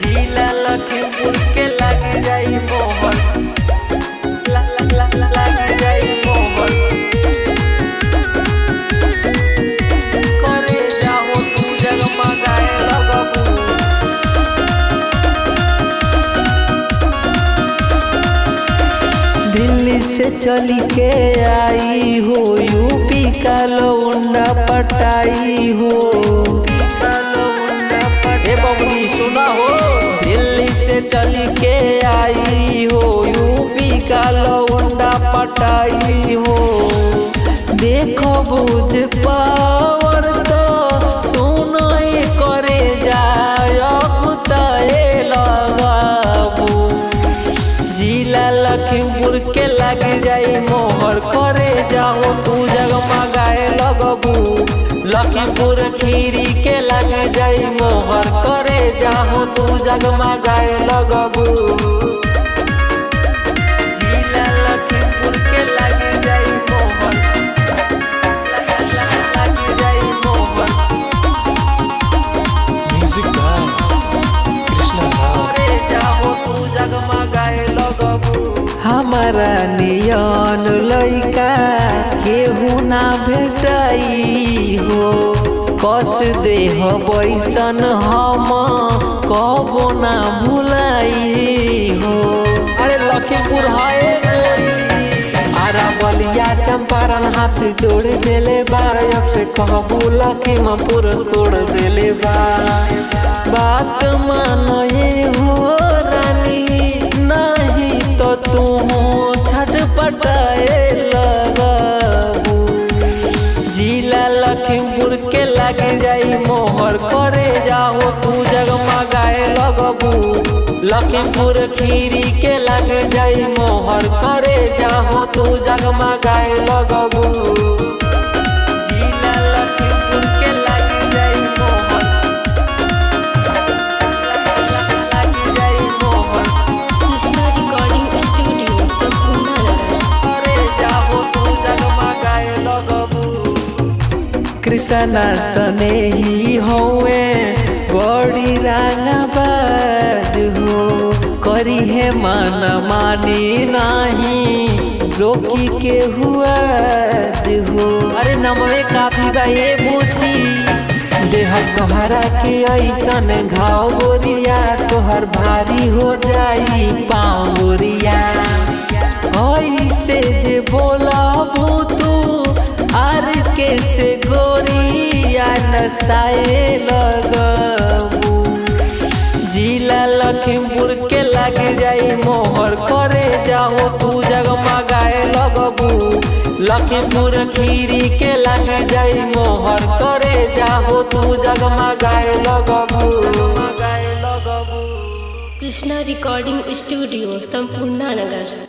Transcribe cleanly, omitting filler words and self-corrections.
जिला लखीमपुर के लग जाई मोहर, लग जाई मोहर। करे जाओ तू जगमगाए लगबू। दिल्ली से चली के आई हो, यूपी का लौंडा पटाई हो। ए बबुनी सुना हो, दिल्ली से चली के आई हो, यूपी का लौंडा पटाई हो। देखो बुझ पावर तो सुनो करे जाए लगाबू। जिला लखीमपुर के लग जाई मोहर, करे जाओ तू जगमगाए लगबू। लखीमपुर खीरी के लग जाई मोहर, करे जाओ तू जगमगाए लगबू। जिला लखीमपुर के लग जाई मोहर, लग जाई मोहर। म्यूजिक बाय कृष्णा राव। करे जाओ तू जगमगाए लगबू। हमारा नियन लइका केहू ना भेटाई हो, कस देह बैसन हम कबो ना भुलाई हो। अरे लखीमपुर है आरा बलिया चंपारण हाथ जोड़ देले बा, अब से कहबू लखीमपुर तोड़ देले बा। बात माने हो रानी, नहीं तो तू छटपटाए लगबू। जिला लखीमपुर के लग जाई मोहर, करे जाओ तू जगमगाए लगबू। लखीमपुर खीरी के लग जाई मोहर, करे जाओ तू जगमगाए लगबू। जिला लखीमपुर के लग जाई मोहर, लग जाई मोहर। कृष्णा रिकॉर्डिंग स्टूडियो संपूर्ण करे जाओ तू जगमगाए लगबू। कृष्णा सने ही होए बड़ी रंगबाज हो, करी है मन मानी नहीं रोकी के हुआ हो। अरे नमवे काफी बा ये बूची, देह तोहरा के ऐसन घाव गोरिया, तोहर भारी हो जाई पाँव गोरिया। ऐसे जे बोलाबू तू आर के से गोरिया नसाए लगबू। जिला लखीमपुर के लग जाई मोहर, करे जाओ तू जगमगाए लगबू। लखीमपुर खीरी के लग जाई मोहर, करे जाओ तू जगमगाए लगबू। कृष्णा रिकॉर्डिंग स्टूडियो संपूर्ण नगर।